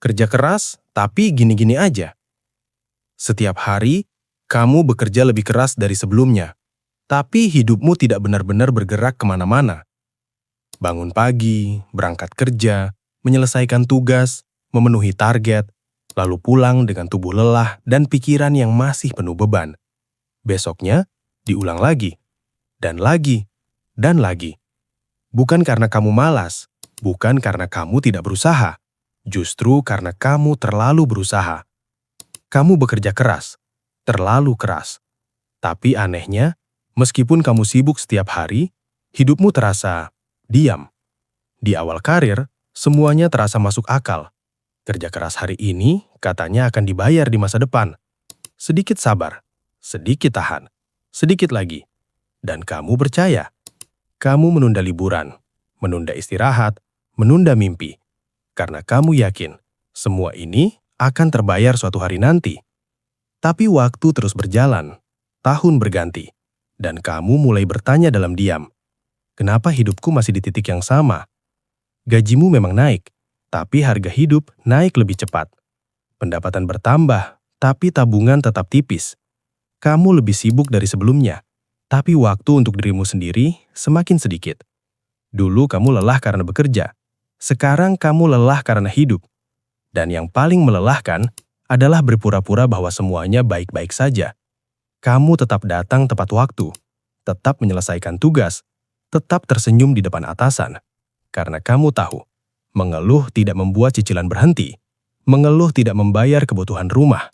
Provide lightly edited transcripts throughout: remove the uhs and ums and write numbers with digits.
Kerja keras, tapi gini-gini aja. Setiap hari, kamu bekerja lebih keras dari sebelumnya, tapi hidupmu tidak benar-benar bergerak kemana-mana. Bangun pagi, berangkat kerja, menyelesaikan tugas, memenuhi target, lalu pulang dengan tubuh lelah dan pikiran yang masih penuh beban. Besoknya, diulang lagi, dan lagi, dan lagi. Bukan karena kamu malas, bukan karena kamu tidak berusaha, justru karena kamu terlalu berusaha. Kamu bekerja keras, terlalu keras. Tapi anehnya, meskipun kamu sibuk setiap hari, hidupmu terasa diam. Di awal karir, semuanya terasa masuk akal. Kerja keras hari ini katanya akan dibayar di masa depan. Sedikit sabar, sedikit tahan, sedikit lagi. Dan kamu percaya. Kamu menunda liburan, menunda istirahat, menunda mimpi. Karena kamu yakin semua ini akan terbayar suatu hari nanti. Tapi waktu terus berjalan, tahun berganti, dan kamu mulai bertanya dalam diam, kenapa hidupku masih di titik yang sama? Gajimu memang naik, tapi harga hidup naik lebih cepat. Pendapatan bertambah, tapi tabungan tetap tipis. Kamu lebih sibuk dari sebelumnya, tapi waktu untuk dirimu sendiri semakin sedikit. Dulu kamu lelah karena bekerja, sekarang kamu lelah karena hidup. Dan yang paling melelahkan adalah berpura-pura bahwa semuanya baik-baik saja. Kamu tetap datang tepat waktu, tetap menyelesaikan tugas, tetap tersenyum di depan atasan. Karena kamu tahu, mengeluh tidak membuat cicilan berhenti, mengeluh tidak membayar kebutuhan rumah,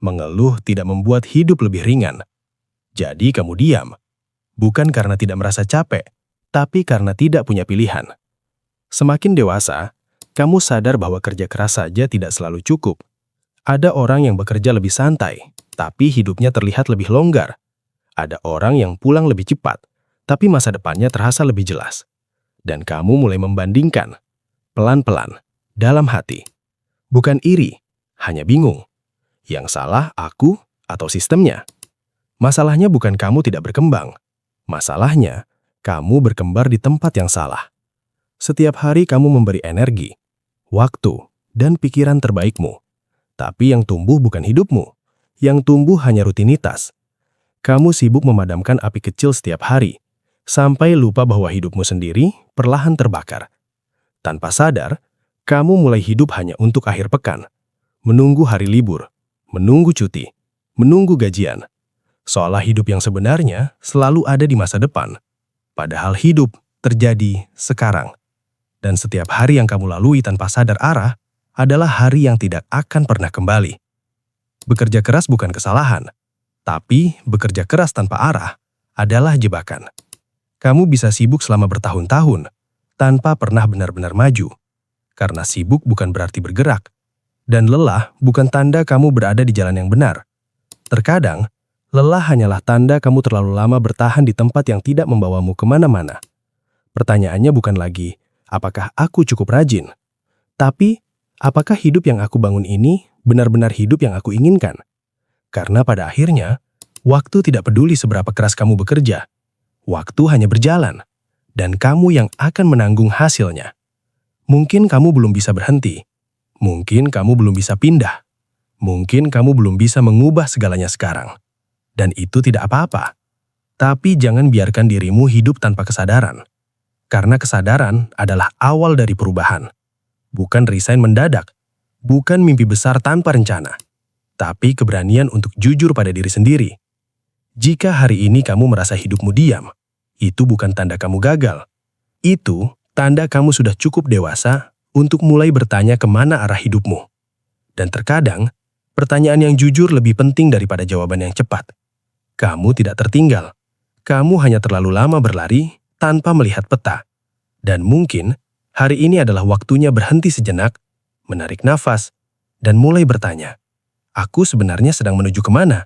mengeluh tidak membuat hidup lebih ringan. Jadi kamu diam, bukan karena tidak merasa capek, tapi karena tidak punya pilihan. Semakin dewasa, kamu sadar bahwa kerja keras saja tidak selalu cukup. Ada orang yang bekerja lebih santai, tapi hidupnya terlihat lebih longgar. Ada orang yang pulang lebih cepat, tapi masa depannya terasa lebih jelas. Dan kamu mulai membandingkan, pelan-pelan, dalam hati. Bukan iri, hanya bingung. Yang salah aku atau sistemnya? Masalahnya bukan kamu tidak berkembang. Masalahnya, kamu berkembar di tempat yang salah. Setiap hari kamu memberi energi, waktu, dan pikiran terbaikmu. Tapi yang tumbuh bukan hidupmu. Yang tumbuh hanya rutinitas. Kamu sibuk memadamkan api kecil setiap hari, sampai lupa bahwa hidupmu sendiri perlahan terbakar. Tanpa sadar, kamu mulai hidup hanya untuk akhir pekan. Menunggu hari libur, menunggu cuti, menunggu gajian. Seolah hidup yang sebenarnya selalu ada di masa depan. Padahal hidup terjadi sekarang. Dan setiap hari yang kamu lalui tanpa sadar arah adalah hari yang tidak akan pernah kembali. Bekerja keras bukan kesalahan, tapi bekerja keras tanpa arah adalah jebakan. Kamu bisa sibuk selama bertahun-tahun tanpa pernah benar-benar maju. Karena sibuk bukan berarti bergerak. Dan lelah bukan tanda kamu berada di jalan yang benar. Terkadang, lelah hanyalah tanda kamu terlalu lama bertahan di tempat yang tidak membawamu kemana-mana. Pertanyaannya bukan lagi, apakah aku cukup rajin? Tapi, apakah hidup yang aku bangun ini benar-benar hidup yang aku inginkan? Karena pada akhirnya, waktu tidak peduli seberapa keras kamu bekerja. Waktu hanya berjalan, dan kamu yang akan menanggung hasilnya. Mungkin kamu belum bisa berhenti. Mungkin kamu belum bisa pindah. Mungkin kamu belum bisa mengubah segalanya sekarang. Dan itu tidak apa-apa. Tapi jangan biarkan dirimu hidup tanpa kesadaran. Karena kesadaran adalah awal dari perubahan. Bukan resign mendadak. Bukan mimpi besar tanpa rencana. Tapi keberanian untuk jujur pada diri sendiri. Jika hari ini kamu merasa hidupmu diam, itu bukan tanda kamu gagal. Itu tanda kamu sudah cukup dewasa untuk mulai bertanya kemana arah hidupmu. Dan terkadang, pertanyaan yang jujur lebih penting daripada jawaban yang cepat. Kamu tidak tertinggal. Kamu hanya terlalu lama berlari tanpa melihat peta. Dan mungkin hari ini adalah waktunya berhenti sejenak, menarik nafas, dan mulai bertanya, aku sebenarnya sedang menuju kemana?